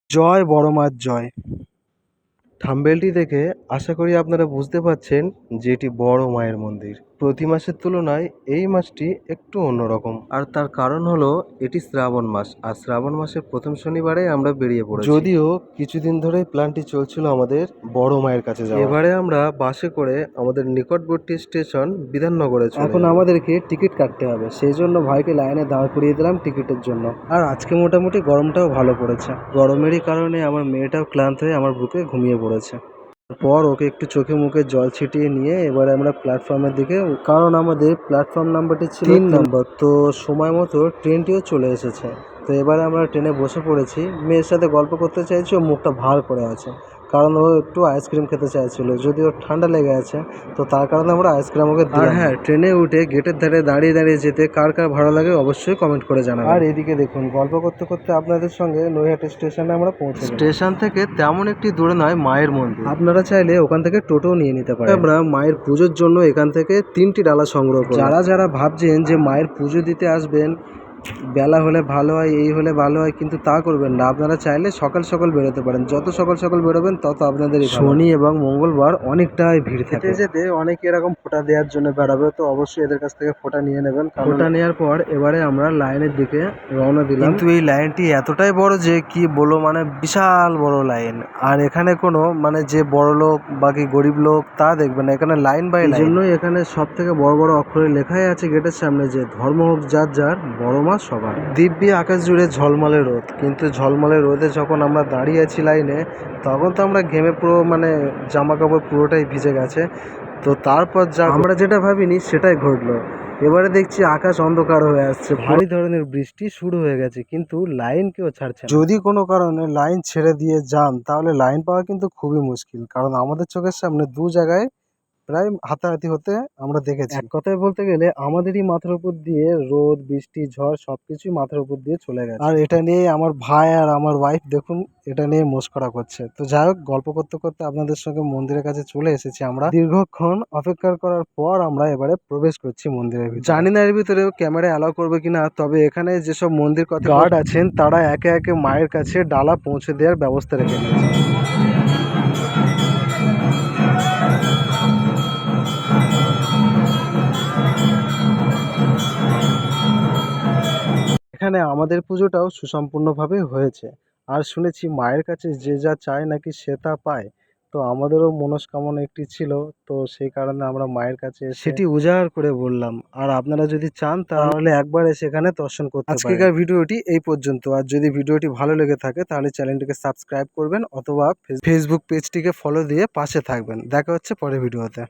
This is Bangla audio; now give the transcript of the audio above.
জয় বড় মাছ জয়। থাম্বনেলটি দেখে আশা করি আপনারা বুঝতে পারছেন যে এটি বড় মায়ের মন্দির। প্রতি মাসের তুলনায় এই মাসটি একটু অন্যরকম, আর তার কারণ হলো এটি শ্রাবণ মাস, আর শ্রাবণ মাসের প্রথম শনিবারে আমরা বেরিয়ে পড়েছি। যদিও কিছুদিন ধরে প্ল্যানটি চলছিল আমাদের বড় মায়ের কাছে যাওয়ার। এবারে আমরা বাসে করে আমাদের নিকটবর্তী স্টেশন বিধাননগরে চলে এখন আমাদেরকে টিকিট কাটতে হবে, সেই জন্য ভাইকে লাইনে দাঁড় করিয়ে দিলাম টিকিটের জন্য। আর আজকে মোটামুটি গরমটাও ভালো পড়েছে, গরমেরই কারণে আমার মেয়েটাও ক্লান্ত হয়ে আমার বুকে ঘুমিয়ে পড়েছে। তারপর ওকে একটু চোখে মুখে জল ছিটিয়ে নিয়ে এবারে আমরা প্ল্যাটফর্মের দিকে, কারণ আমাদের প্ল্যাটফর্ম নাম্বারটি ছিল 3 নম্বর, তো সময় মতো ট্রেনটিও চলে এসেছে। তো এবারে আমরা ট্রেনে বসে পড়েছি। মেয়ের সাথে গল্প করতে চাইছি, ও মুখটা ভার করে আছে, কারণ ও একটু আইসক্রিম খেতে চাইছিল, যদি ওর ঠান্ডা লেগে আছে তো তার কারণে আমরা আইসক্রিম ওকে দিলাম। আর হ্যাঁ, ট্রেনে উঠে গেটের ধারে দাঁড়িয়ে দাঁড়িয়ে যেতে কার কার ভালো লাগে অবশ্যই কমেন্ট করে জানাবেন। আর এদিকে দেখুন, গল্প করতে করতে আপনাদের সঙ্গে নৈহাটি স্টেশনে আমরা পৌঁছে গেলাম। স্টেশন থেকে তেমন একটি দূরে নয় মায়ের মন্দির, আপনারা চাইলে ওখান থেকে টোটো নিয়ে নিতে পারেন। আমরা মায়ের পুজোর জন্য এখান থেকে 3টি ডালা সংগ্রহ করি। যারা যারা ভাবছেন যে মায়ের পুজো দিতে আসবেন, বেলা হলে ভালো হয়, এই হলে ভালো হয়, কিন্তু তা করবেন না। আপনারা চাইলে সকাল সকাল বেরোতে পারেন, যত সকাল সকাল বেরোবেন তত আপনাদের। শনি এবং মঙ্গলবার অনেকটাই ভিড় থাকে। যেতে অনেকে এরকম ফোঁটা দেওয়ার জন্য বেরোবে, তো অবশ্যই এদের কাছ থেকে ফোঁটা নিয়ে নেবেন। ফোঁটা নেওয়ার পর এবারে আমরা লাইনের দিকে রওনা দিলাম, কিন্তু এই লাইনটি এতটাই বড় যে কি বলো, মানে বিশাল বড় লাইন। আর এখানে কোনো মানে যে বড় লোক বাকি গরিব লোক তা দেখবে না, এখানে লাইন বাই লাইন। জন্যই এখানে সব থেকে বড় বড় অক্ষরে লেখাই আছে গেটের সামনে যে ধর্ম হোক যার যার, বড় মা সবার। দিব্যি আকাশ জুড়ে ঝলমলে রোদ, কিন্তু ঝলমলে রোদে যখন আমরা দাঁড়িয়ে আছি লাইনে, তখন তো আমরা ঘেমে পুরো মানে জামা কাপড় পুরোটাই ভিজে গেছে। তো তারপর যা আমরা যেটা ভাবিনি সেটাই ঘটলো। এবারে দেখছি আকাশ অন্ধকার হয়ে আসছে, ভারী ধরনের বৃষ্টি শুরু হয়ে গেছে, কিন্তু লাইন কেউ ছাড়ছে না। যদি কোনো কারণে লাইন ছেড়ে দিয়ে যান তাহলে লাইন পাওয়া কিন্তু খুবই মুশকিল, কারণ আমাদের চোখের সামনে দু জায়গায় প্রায় হাতাহাতি হতে আমরা দেখেছি। এক কথায় বলতে গেলে আমাদেরই মাথার উপর দিয়ে রোদ বৃষ্টি ঝড় সবকিছুই মাথার উপর দিয়ে চলে গেছে। আর এটা নিয়ে আমার ভাই আর আমার ওয়াইফ দেখুন এটা নিয়ে মস্করা করছে। তো যাই হোক, গল্প করতে করতে আপনাদের সঙ্গে মন্দিরের কাছে চলে এসেছি। আমরা দীর্ঘক্ষণ অপেক্ষা করার পর আমরা এবারে প্রবেশ করছি মন্দিরের ভিতরে। জানি না এর ভিতরে ক্যামেরা অ্যালাউ করবে কিনা, তবে এখানে যেসব মন্দির কথা গার্ড আছেন তারা একে একে মায়ের কাছে ডালা পৌঁছে দেওয়ার ব্যবস্থা রেখে দিয়েছে। এখানে আমাদের পুজোটাও সুসম্পূর্ণভাবে হয়েছে। আর শুনেছি মায়ের কাছে যে যা চায় নাকি সে তা পায়। তো আমাদেরও মনস্কামনা একটি ছিল, তো সেই কারণে আমরা মায়ের কাছে সেটি উজাড় করে বললাম। আর আপনারা যদি চান তাহলে একবার সেখানে দর্শন করতে পারেন। আজকের ভিডিওটি এই পর্যন্ত। আর যদি ভিডিওটি ভালো লেগে থাকে তাহলে চ্যানেলটিকে সাবস্ক্রাইব করবেন, অথবা ফেসবুক পেজটিকে ফলো দিয়ে পাশে থাকবেন। দেখা হচ্ছে পরের ভিডিওতে।